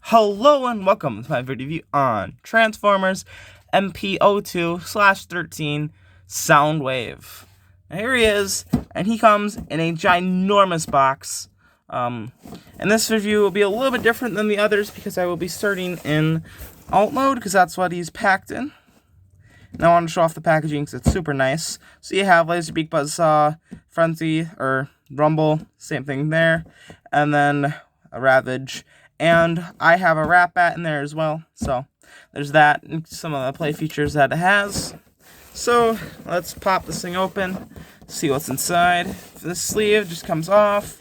Hello and welcome to my video review on Transformers MP02/13 Soundwave. Now here he is, and he comes in a ginormous box. And this review will be a little bit different than the others because I will be starting in alt mode because that's what he's packed in. And I want to show off the packaging because it's super nice. So you have Laser Beak, Buzzsaw, Frenzy, or Rumble, same thing there, and then a Ravage. And I have a Rat Bat in there as well. So there's that and some of the play features that it has. So let's pop this thing open, see what's inside. This sleeve just comes off,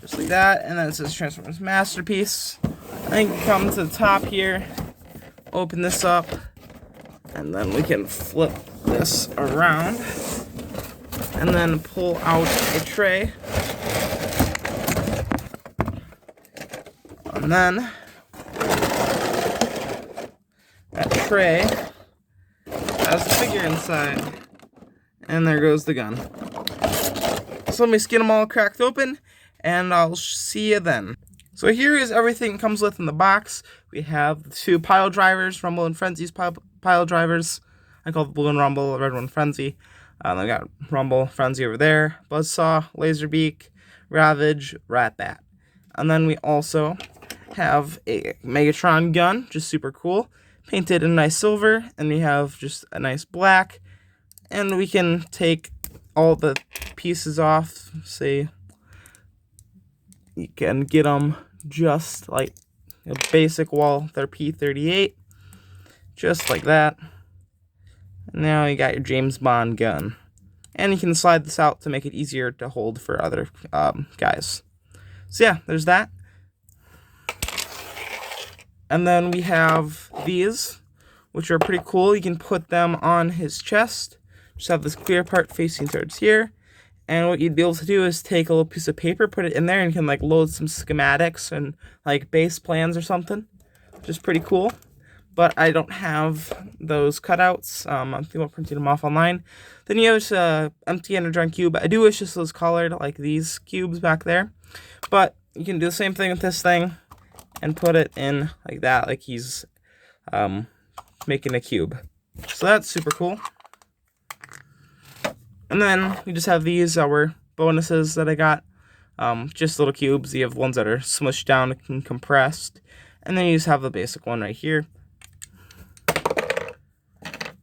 just like that, and then it says Transformers Masterpiece. I think you come to the top here, open this up, and then we can flip this around and then pull out a tray. And then that tray has the figure inside. And there goes the gun. So let me get them all cracked open, and I'll see you then. So here is everything it comes with in the box. We have the two pile drivers, Rumble and Frenzy's pile drivers. I call the blue one Rumble, the red one Frenzy. I got Rumble, Frenzy over there, Buzzsaw, Laserbeak, Ravage, Rat Bat. And then we also have a Megatron gun, just super cool, painted in nice silver, and we have just a nice black. And we can take all the pieces off, say you can get them just like a basic Walther P38, just like that. And now you got your James Bond gun, and you can slide this out to make it easier to hold for other guys. So yeah, there's that. And then we have these, which are pretty cool. You can put them on his chest. Just have this clear part facing towards here. And what you'd be able to do is take a little piece of paper, put it in there, and you can like load some schematics and like base plans or something, which is pretty cool. But I don't have those cutouts. I'm thinking about printing them off online. Then you have this empty Energon cube. I do wish this was colored like these cubes back there. But you can do the same thing with this thing and put it in like that, like he's making a cube. So that's super cool. And then we just have these, our bonuses that I got. Just little cubes. You have ones that are smushed down and compressed. And then you just have the basic one right here.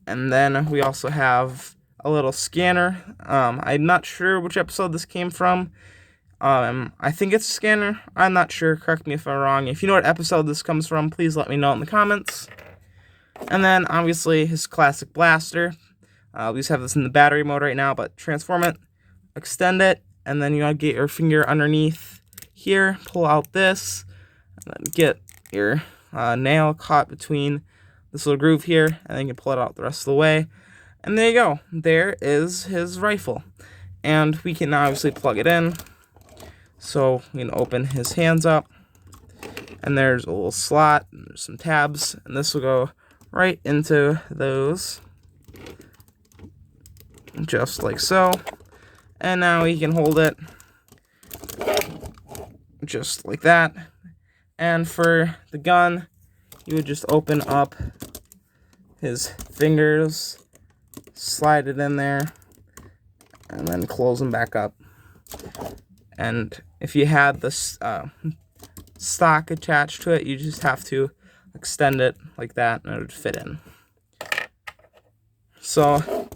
And then we also have a little scanner. I'm not sure which episode this came from. I think it's a scanner. I'm not sure. Correct me if I'm wrong. If you know what episode this comes from, please let me know in the comments. And then, obviously, his classic blaster. We just have this in the battery mode right now, but transform it, extend it, and then you want to get your finger underneath here, pull out this, and then get your nail caught between this little groove here, and then you can pull it out the rest of the way. And there you go. There is his rifle. And we can now obviously plug it in. So we can open his hands up, and there's a little slot, and there's some tabs, and this will go right into those, just like so. And now he can hold it just like that. And for the gun, you would just open up his fingers, slide it in there, and then close them back up. And if you had this stock attached to it, you just have to extend it like that, and it would fit in. So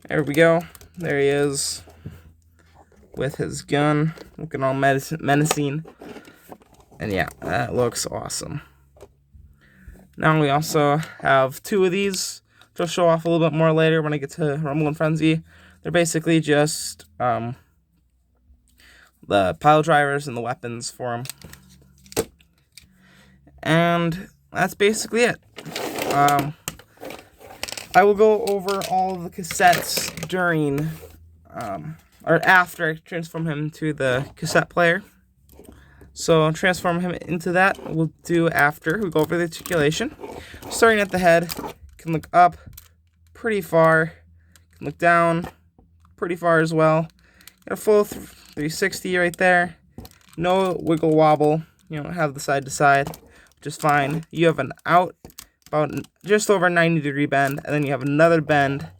there we go. There he is with his gun, looking all menacing. And yeah, that looks awesome. Now we also have two of these, which I'll show off a little bit more later when I get to Rumble and Frenzy. They're basically just the pile drivers and the weapons for them. And that's basically it. I will go over all of the cassettes during, or after I transform him to the cassette player. So transform him into that, we'll do after we go over the articulation. Starting at the head, you can look up pretty far, you can look down pretty far as well. Got a full 360 right there. No wiggle wobble. You don't have the side to side, just fine. You have an out about just over 90-degree bend, and then you have another bend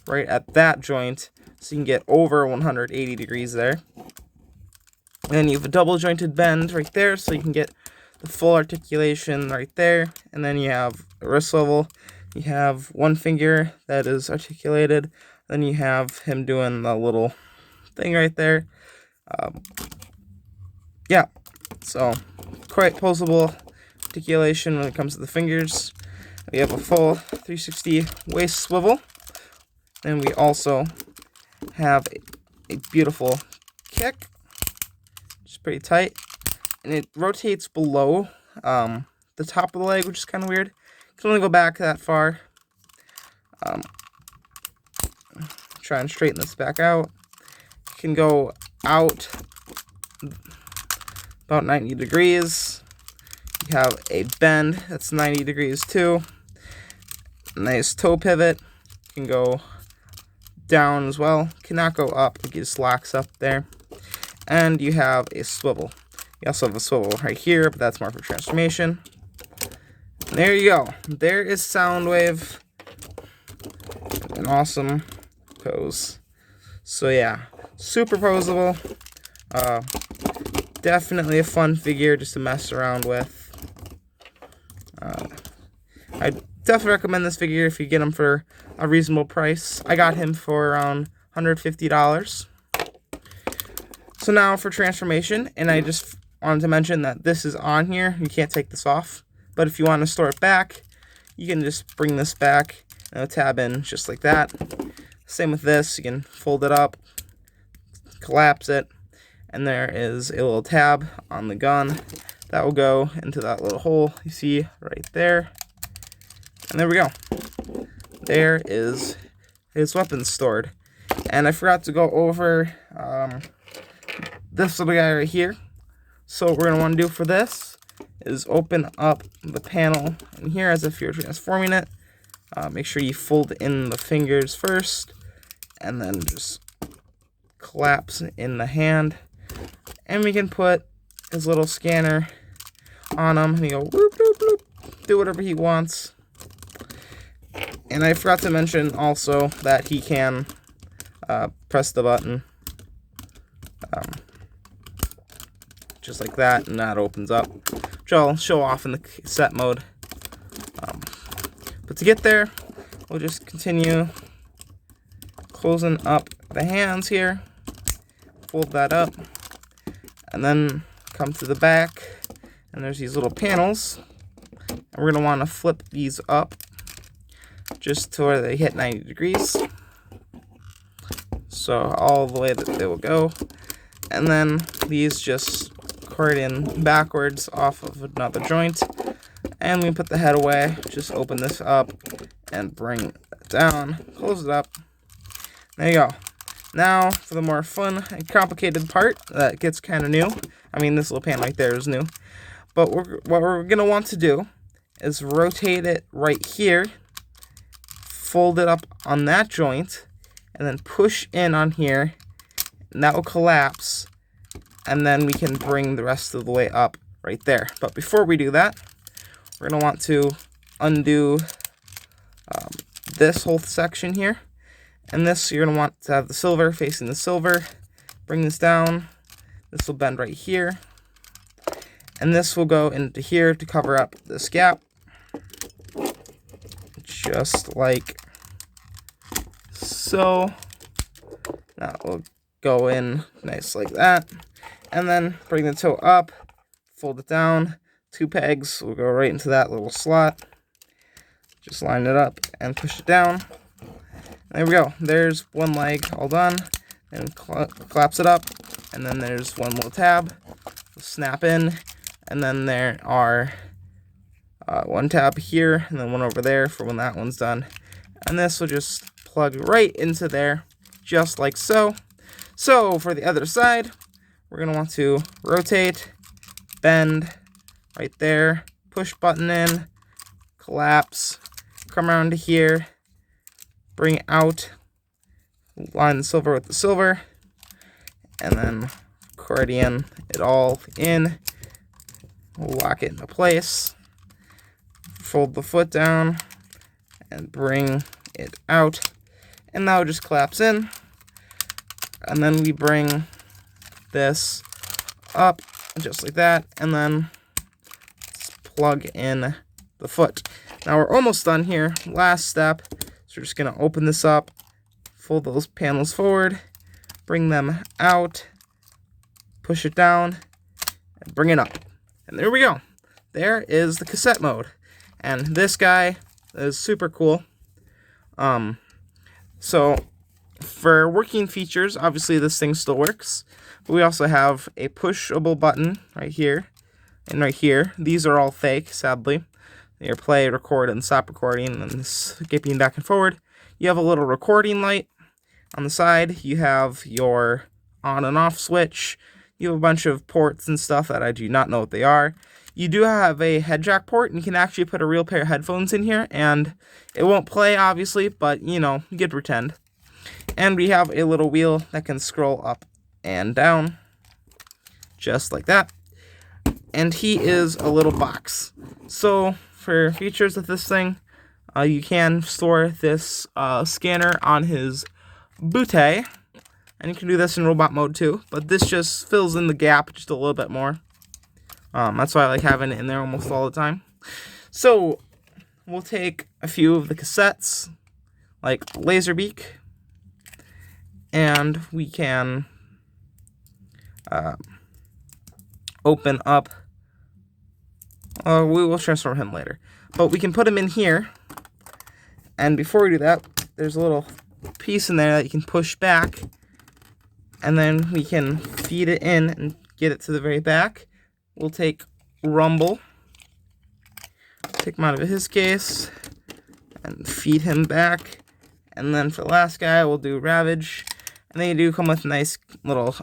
right at that joint, so you can get over 180 degrees there. And then you have a double jointed bend right there, so you can get the full articulation right there. And then you have a wrist swivel. You have one finger that is articulated. Then you have him doing the little thing right there. Yeah, so quite posable articulation when it comes to the fingers. We have a full 360 waist swivel. And we also have a beautiful kick, which is pretty tight. And it rotates below the top of the leg, which is kind of weird. You can only go back that far. Try and straighten this back out. You can go out about 90 degrees. You have a bend that's 90 degrees too. Nice toe pivot. You can go down as well. Cannot go up, it just locks up there. And you have a swivel. You also have a swivel right here, but that's more for transformation. And there you go. There is Soundwave. An awesome pose. So yeah, super posable. Definitely a fun figure just to mess around with. I definitely recommend this figure if you get him for a reasonable price. I got him for around $150. So now for transformation, and I just wanted to mention that this is on here. You can't take this off. But if you want to store it back, you can just bring this back and it'll tab in just like that. Same with this. You can fold it up, collapse it, and there is a little tab on the gun that will go into that little hole you see right there. And there we go. There is his weapons stored. And I forgot to go over this little guy right here. So what we're going to want to do for this is open up the panel in here as if you're transforming it. Make sure you fold in the fingers first, and then just collapse in the hand. And we can put his little scanner on him, and he go whoop, whoop, whoop, do whatever he wants. And I forgot to mention also that he can press the button just like that, and that opens up, which I'll show off in the cassette mode. But to get there, we'll just continue closing up the hands here, fold that up, and then come to the back, and there's these little panels, and we're going to want to flip these up just to where they hit 90 degrees, so all the way that they will go, and then these just accordion backwards off of another joint, and we put the head away. Just open this up and bring it down, close it up. There you go. Now for the more fun and complicated part that gets kind of new. I mean, this little pan right there is new, but what we're gonna want to do is rotate it right here, fold it up on that joint, and then push in on here, and that will collapse, and then we can bring the rest of the way up right there. But before we do that, we're going to want to undo this whole section here. And this, you're going to want to have the silver facing the silver. Bring this down. This will bend right here. And this will go into here to cover up this gap. Just like so. That will go in nice like that. And then bring the toe up, fold it down. 2 pegs will go right into that little slot. Just line it up and push it down. There we go. There's one leg all done. And collapse it up. And then there's one little tab. Snap in. And then there are one tab here and then one over there for when that one's done. And this will just plug right into there, just like so. So for the other side, we're going to want to rotate, bend right there, push button in, collapse, come around to here, bring out, line the silver with the silver, and then accordion it all in, lock it into place. fold the foot down and bring it out, and now it just claps in. And then we bring this up just like that, and then plug in the foot. Now we're almost done here. Last step, so we're just going to open this up, fold those panels forward, bring them out, push it down, and bring it up. And there we go. There is the cassette mode. And this guy is super cool. So for working features, obviously this thing still works. But we also have a pushable button right here and right here. These are all fake, sadly. Your play, record, and stop recording, and skipping back and forward. You have a little recording light on the side. You have your on and off switch. You have a bunch of ports and stuff that I do not know what they are. You do have a head jack port, and you can actually put a real pair of headphones in here, and it won't play, obviously, but, you know, you could pretend. And we have a little wheel that can scroll up and down, just like that. And he is a little box. So, for features of this thing, you can store this scanner on his bootay, and you can do this in robot mode too, but this just fills in the gap just a little bit more. That's why I like having it in there almost all the time. So we'll take a few of the cassettes, like laser beak, and we can open up. We will transform him later, but we can put him in here. And before we do that, there's a little piece in there that you can push back, and then we can feed it in and get it to the very back. We'll take Rumble, take him out of his case, and feed him back. And then for the last guy, we'll do Ravage. And they do come with nice little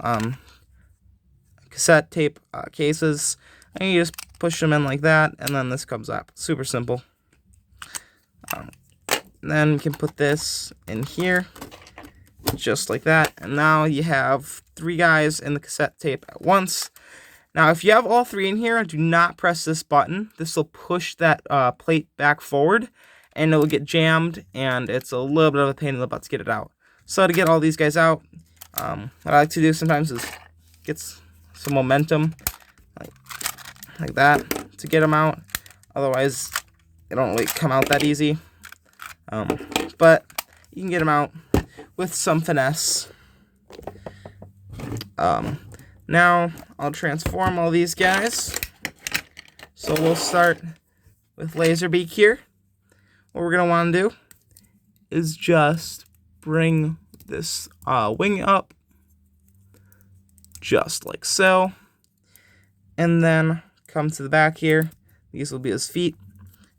cassette tape cases. And you just push them in like that, and then this comes up. Super simple. Then we can put this in here, just like that. And now you have 3 guys in the cassette tape at once. Now, if you have all 3 in here, do not press this button. This will push that plate back forward, and it will get jammed, and it's a little bit of a pain in the butt to get it out. So to get all these guys out, what I like to do sometimes is get some momentum, like that, to get them out. Otherwise, they don't really come out that easy. But you can get them out with some finesse. Now, I'll transform all these guys. So we'll start with Laserbeak here. What we're going to want to do is just bring this wing up, just like so. And then come to the back here. These will be his feet.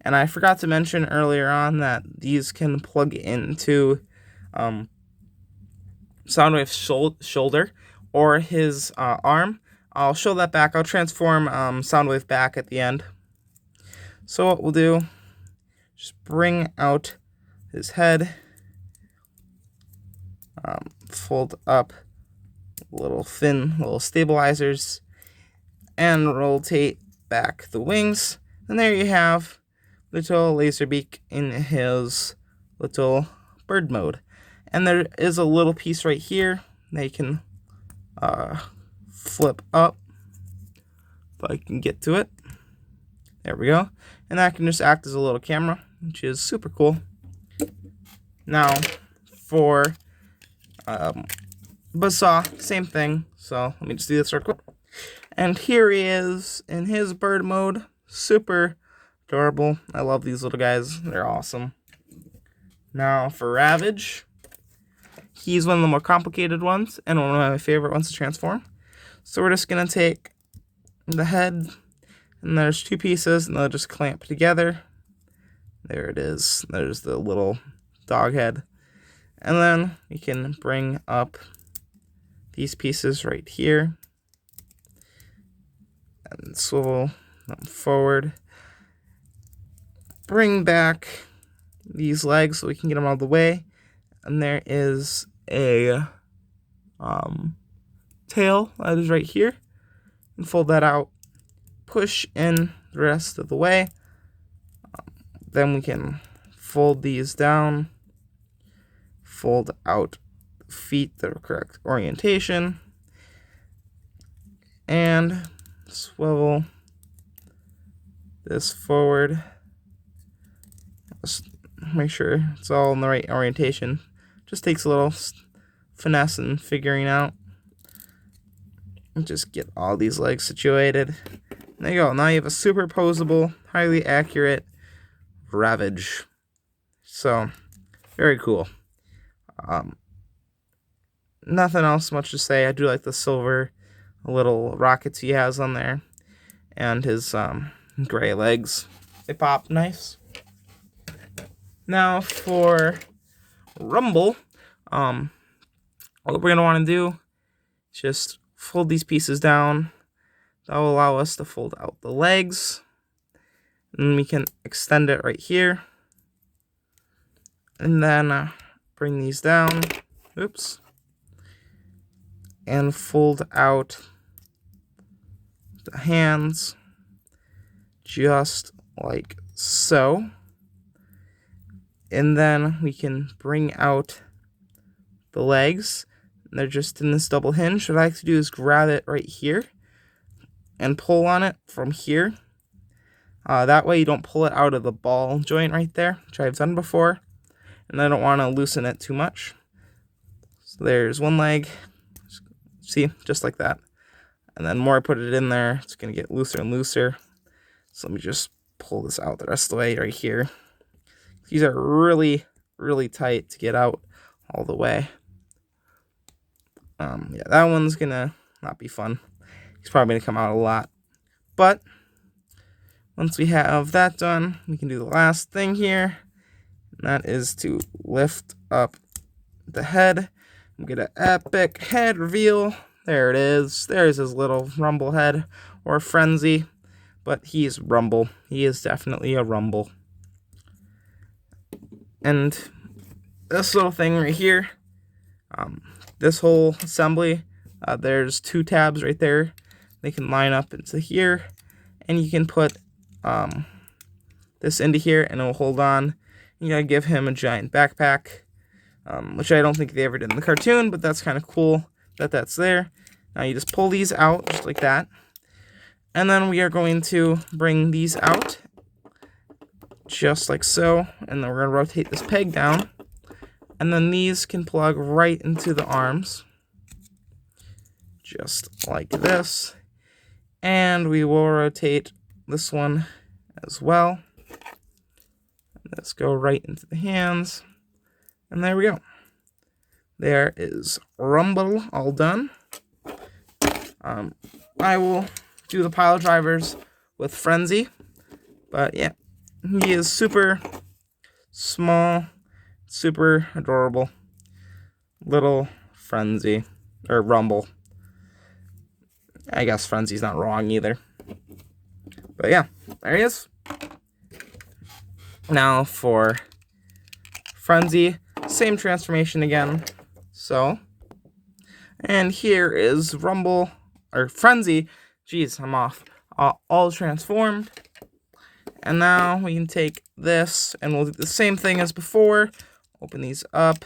And I forgot to mention earlier on that these can plug into Soundwave's shoulder or his arm. I'll show that back. I'll transform Soundwave back at the end. So what we'll do, just bring out his head, fold up little stabilizers, and rotate back the wings. And there you have little Laserbeak in his little bird mode. And there is a little piece right here that you can flip up, if I can get to it. There we go. And that can just act as a little camera, which is super cool. Now, for Buzzsaw, same thing. So let me just do this real quick. And here he is in his bird mode. Super adorable. I love these little guys. They're awesome. Now for Ravage. He's one of the more complicated ones and one of my favorite ones to transform. So we're just going to take the head, and there's 2 pieces, and they'll just clamp together. There it is. There's the little dog head. And then we can bring up these pieces right here and swivel them forward. Bring back these legs so we can get them out of the way. And there is a tail that is right here. And fold that out. Push in the rest of the way. then we can fold these down, fold out feet the correct orientation, and swivel this forward. Just make sure it's all in the right orientation. Just takes a little finesse and figuring out. And just get all these legs situated. There you go. Now you have a superposable, highly accurate ravage. So, very cool. Nothing else much to say. I do like the silver little rockets he has on there, and his gray legs. They pop nice. Now for rumble, what we're gonna want to do is just fold these pieces down. That will allow us to fold out the legs, and we can extend it right here, and then bring these down. Oops. And fold out the hands just like so. And then we can bring out the legs. They're just in this double hinge. What I like to do is grab it right here and pull on it from here. That way you don't pull it out of the ball joint right there, which I've done before. And I don't want to loosen it too much. So there's one leg. See, just like that. And then the more I put it in there, it's going to get looser and looser. So let me just pull this out the rest of the way right here. These are really, really tight to get out all the way. Yeah, that one's going to not be fun. It's probably going to come out a lot. But once we have that done, we can do the last thing here. And that is to lift up the head. Get an epic head reveal. There it is. There's his little rumble head, or frenzy, but he's rumble. He is definitely a rumble. And this little thing right here, this whole assembly, there's 2 tabs right there. They can line up into here, and you can put this into here, and it will hold on. You gotta give him a giant backpack. Which I don't think they ever did in the cartoon, but that's kind of cool that that's there. Now you just pull these out, just like that. And then we are going to bring these out, just like so. And then we're going to rotate this peg down. And then these can plug right into the arms, just like this. And we will rotate this one as well. Let's go right into the hands. And there we go. There is rumble all done. I will do the pile drivers with frenzy. But yeah, he is super small, super adorable little frenzy, or rumble. I guess frenzy's not wrong either. But yeah, there he is. Now for frenzy. Same transformation again. So, and here is rumble, or frenzy. Jeez, I'm off. All transformed. And now we can take this, and we'll do the same thing as before. Open these up,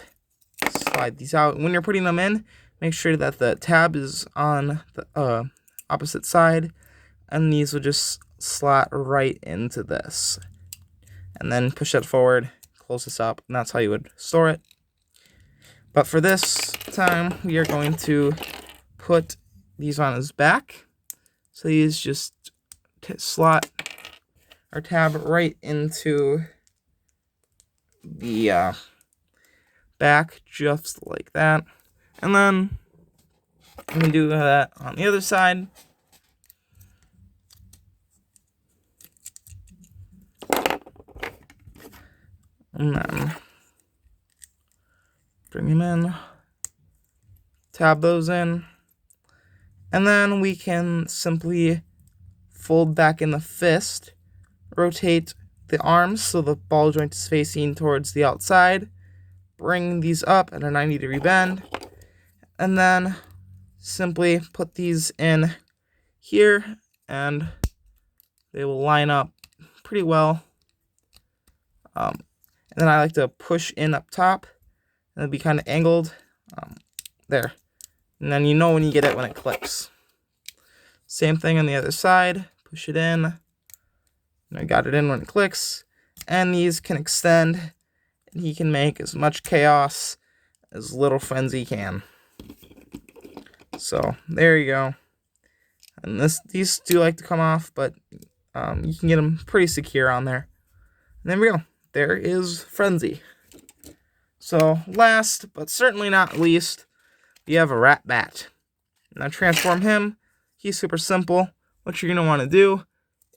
slide these out. When you're putting them in, make sure that the tab is on the opposite side, and these will just slot right into this. And then push it forward. Close this up, and that's how you would store it. But for this time, we are going to put these on his back. So these just slot our tab right into the back, just like that. And then we can do that on the other side. And then bring him in, tab those in, and then we can simply fold back in the fist, rotate the arms so the ball joint is facing towards the outside, bring these up at a 90-degree bend, and then simply put these in here, and they will line up pretty well And then I like to push in up top, and it'll be kind of angled. There. And then you know when you get it when it clicks. Same thing on the other side. Push it in. And I got it in when it clicks. And these can extend, and he can make as much chaos as little frenzy can. So there you go. And these do like to come off, but you can get them pretty secure on there. And there we go. There is Frenzy. So last, but certainly not least, we have a Rat Bat. Now transform him. He's super simple. What you're going to want to do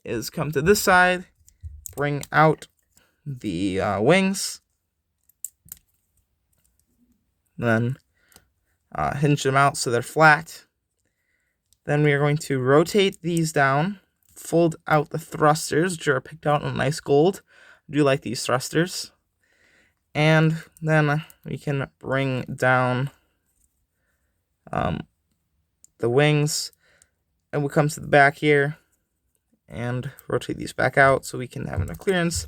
is come to this side, bring out the wings, then hinge them out so they're flat. Then we are going to rotate these down, fold out the thrusters, which are picked out in nice gold. I do like these thrusters. And then we can bring down the wings, and we'll come to the back here and rotate these back out so we can have enough clearance.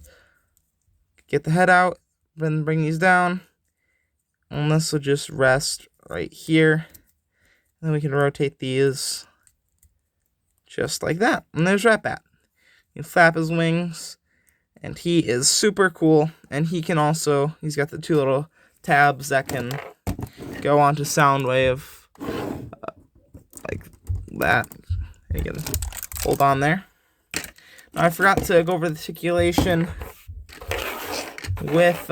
Get the head out, then bring these down, and this will just rest right here. Then we can rotate these just like that. And there's Rat Bat. You can flap his wings, and he is super cool. And he can also, he's got the two little tabs that can go onto soundwave like that. And you can hold on there. Now I forgot to go over the articulation with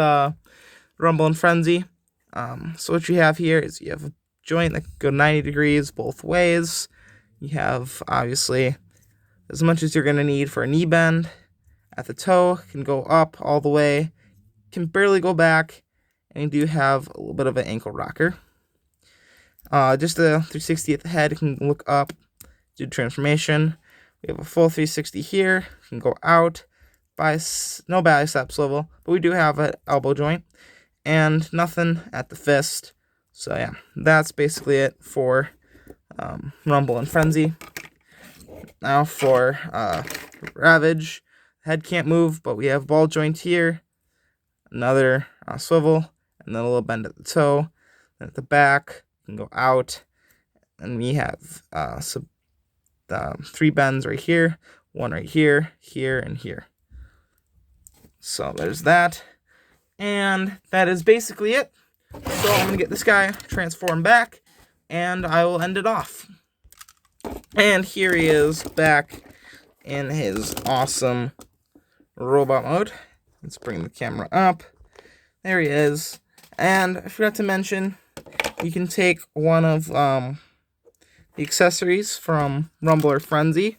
Rumble and Frenzy. So what you have here is you have a joint that can go 90 degrees both ways. You have, obviously, as much as you're going to need for a knee bend. At the toe, can go up all the way, can barely go back, and you do have a little bit of an ankle rocker. Just a 360 at the head, it can look up, do transformation. We have a full 360 here, can go out, no bicep swivel, but we do have an elbow joint, and nothing at the fist. So yeah, that's basically it for Rumble and Frenzy. Now for Ravage. Head can't move, but we have ball joint here, another swivel, and then a little bend at the toe. Then at the back, can go out, and we have 3 bends right here, 1 right here, here, and here. So there's that, and that is basically it. So I'm gonna get this guy transformed back, and I will end it off. And here he is back in his awesome robot mode. Let's bring the camera up. There he is. And I forgot to mention, you can take one of the accessories from Rumble or Frenzy,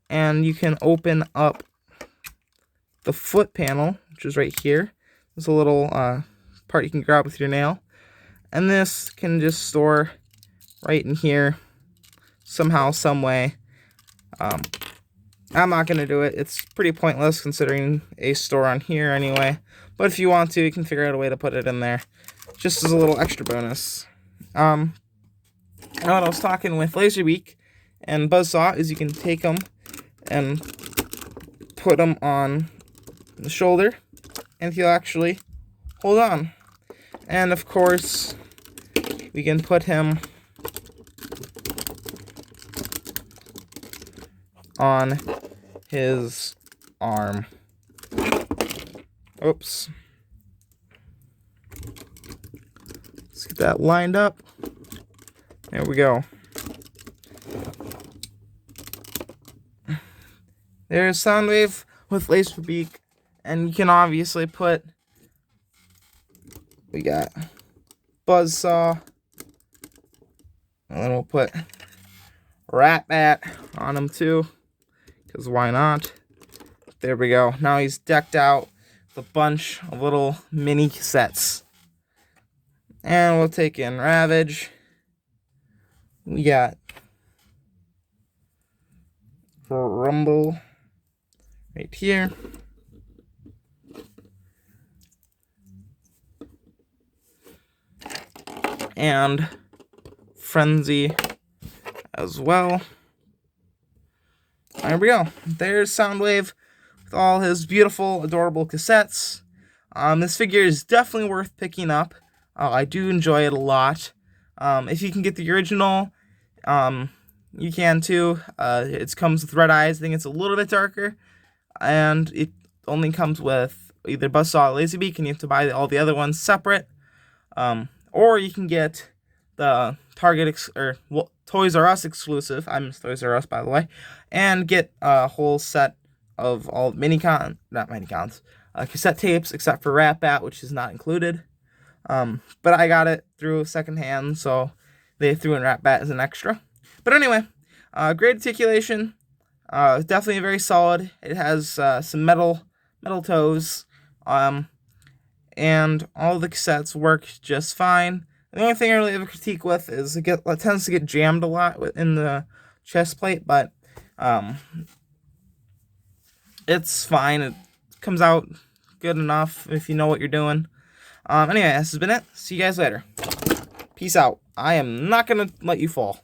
and you can open up the foot panel, which is right here. There's a little part you can grab with your nail, and this can just store right in here somehow, some way. I'm not going to do it. It's pretty pointless considering a store on here anyway. But if you want to, you can figure out a way to put it in there. Just as a little extra bonus. What I was talking with Laserbeak and Buzzsaw is you can take them and put them on the shoulder. And he'll actually hold on. And of course, we can put him on his arm. Oops. Let's get that lined up. There we go. There's Soundwave with Laserbeak, and you can obviously put, we got Buzzsaw, and then we'll put Rat Bat on him too. Because why not? There we go. Now he's decked out with a bunch of little mini cassettes. And we'll take in Ravage. We got Rumble right here. And Frenzy as well. There we go. There's Soundwave with all his beautiful, adorable cassettes. This figure is definitely worth picking up. I do enjoy it a lot. If you can get the original, you can too. It comes with red eyes. I think it's a little bit darker, and it only comes with either Buzzsaw or Lazybeak, and you have to buy all the other ones separate. Or you can get the Target Toys R Us exclusive. I miss Toys R Us, by the way, and get a whole set of all cassette tapes, except for Rat Bat, which is not included. But I got it through secondhand, so they threw in Rat Bat as an extra. But anyway, great articulation. Definitely very solid. It has some metal toes. And all the cassettes work just fine. The only thing I really have a critique with is it tends to get jammed a lot in the chest plate, but it's fine. It comes out good enough if you know what you're doing. Anyway, this has been it. See you guys later. Peace out. I am not going to let you fall.